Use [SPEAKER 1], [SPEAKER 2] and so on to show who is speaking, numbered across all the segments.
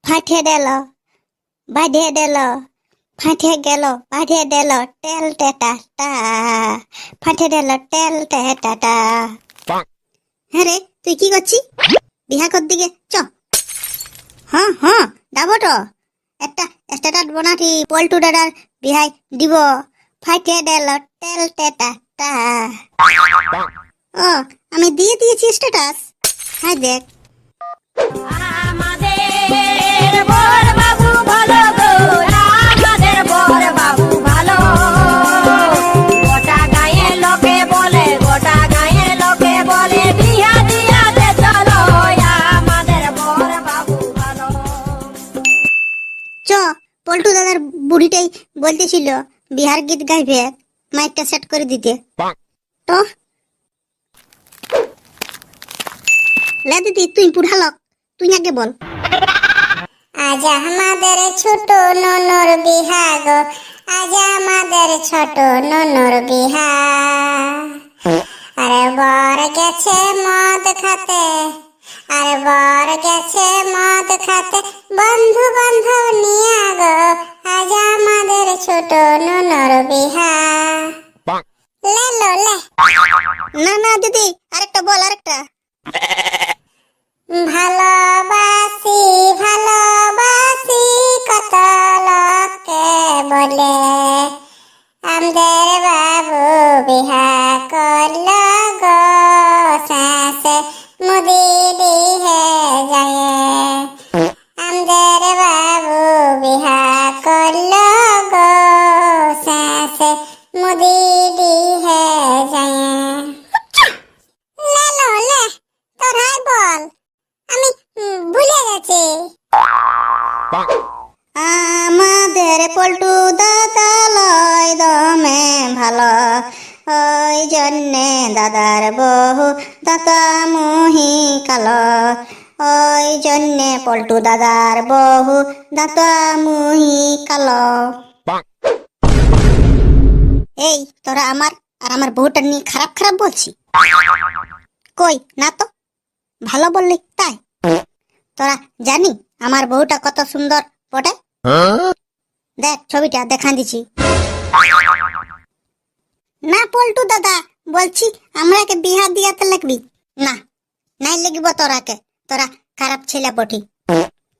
[SPEAKER 1] ফাটে দিল, বাঁধে দিল, ফাটে গেল, বাঁধে দিল, টেল টেটা টা, ফাটে দিল টেল টেটা টা। হ্যাঁ রে, তুই কি করছিস? বিহা কর দিকে চ। হ্যাঁ হ্যাঁ, যাবো তো। একটা স্ট্যাটাস বানাটি পল্টু দাদার বিহাই দিব। ফাটে দিল টেল টেটা টা। ও, আমি দিয়ে দিয়েছি স্ট্যাটাস। হ্যাঁ দেখ।
[SPEAKER 2] আমাদের বর বাবু ভালো গো, আমাদের বর বাবু ভালো। গোটা গায়ে লোকে বলে, গোটা গায়ে লোকে বলে, বিয়া দিয়াতে চলো, আমাদের বর বাবু ভালো।
[SPEAKER 1] চ, পল্টু দাদার বুড়িটাই বলতেছিল বিহার গীত গাইবে, মাইকটা সেট করে দিতে। তো লে দিদি, তুই পুরালক, তুই আগে বল।
[SPEAKER 3] আজ আমাদের ছোট ননর বিহা গো, আজ আমাদের ছোট ননর বিহা। আরে বর গেছে মদ খাতে, আরে বর গেছে মদ খাতে, বন্ধু বান্ধব নিয়া গো, আজ আমাদের ছোট ননর বিহা। লে লো লে।
[SPEAKER 1] না না দিদি, আরেকটা বল, আরেকটা।
[SPEAKER 3] ভালোবাসি ভালোবাসি কত লোকে বলে, আমাদের বাবু বিহা করল গো, শেষে মুদি দিহে যায়। আমাদের বাবু বিহা করল গো, শেষে মুদি দিহে যায়। লে লো লে, তোরাই বল, আমি ভুলে গেছি।
[SPEAKER 1] আমাদের পল্টু দাদা লয় দমে ভালো, ওই জন্যে দাদার বহু দাদা মুহি কালো, ওই জন্যে পল্টু দাদার বহু দাদা মুহি কালো। এই তোরা আমার আর আমার বউটা নিয়ে খারাপ খারাপ বলছি? কই না তো, ভালো বললি তাই। তোরা জানি আমার বউটা কত সুন্দর বটে? দেখ ছবিটা দেখা দিছি। না পল্টু দাদা, বলছি আমরাকে বিহা দিয়াতে লাগবি না, নাই লাগব তোরাকে, তোরা খারাপ ছেলে বটি।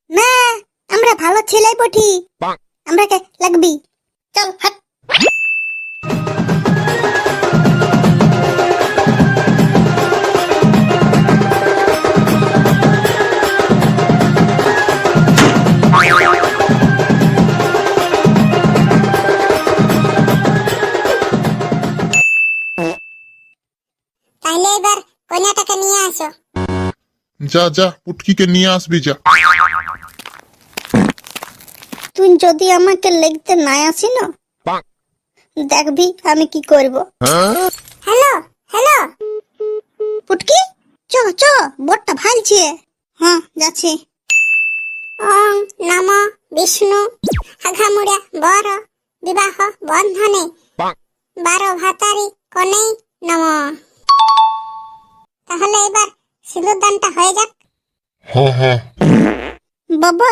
[SPEAKER 1] না, আমরা ভালো ছেলে বটি, আমরাকে লাগবি। চল হাট।
[SPEAKER 3] তাহলে এবার কন্যাটাকে নিয়ে আসো।
[SPEAKER 4] যা যা, পুটকিকে নিয়ে আসবি যা।
[SPEAKER 1] তুই যদি আমাকে লিখতে না আসি না, দেখবি আমি কি করব।
[SPEAKER 3] হ্যালো হ্যালো,
[SPEAKER 1] পুটকি চ চ, বটটা ভালছে। হ্যাঁ যাচ্ছি।
[SPEAKER 3] ওং নম বিষ্ণু আঘামুড়া বর বিবাহ বন্ধনে 12 ভাতারি কনেই নম। তাহলে এবার সিঁদুরদানটা হয়ে যাক।
[SPEAKER 4] হ্যাঁ হ্যাঁ।
[SPEAKER 1] বাবা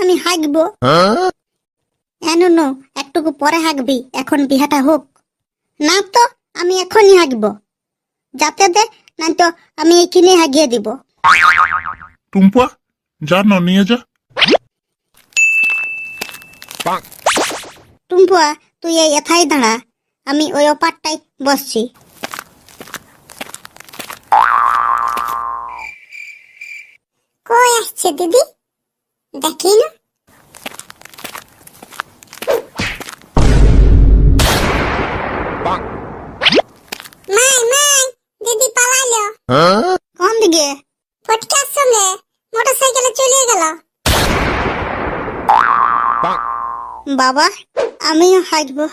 [SPEAKER 1] আমি হাঁকবো। এনো একটুকু পরে হাঁকবি, এখন বিহাটা হোক। না তো আমি এখনই হাঁকবো, যাতে দে, না তো আমি এখানে হাগিয়ে দিব।
[SPEAKER 4] টুম্পা যা, ন নিয়ে যা।
[SPEAKER 1] টুম্পুয়া তুই এই এথাই দাঁড়া, আমি ওই ওপারটাই বসছি।
[SPEAKER 3] কই আসছে দিদি, দেখি না। মাই মাই, দিদি পালাইলো।
[SPEAKER 1] কোন দিকে?
[SPEAKER 3] ফটকার সঙ্গে মোটরসাইকেলে চলে গেল।
[SPEAKER 1] বাবা আমিও হাঁকবো।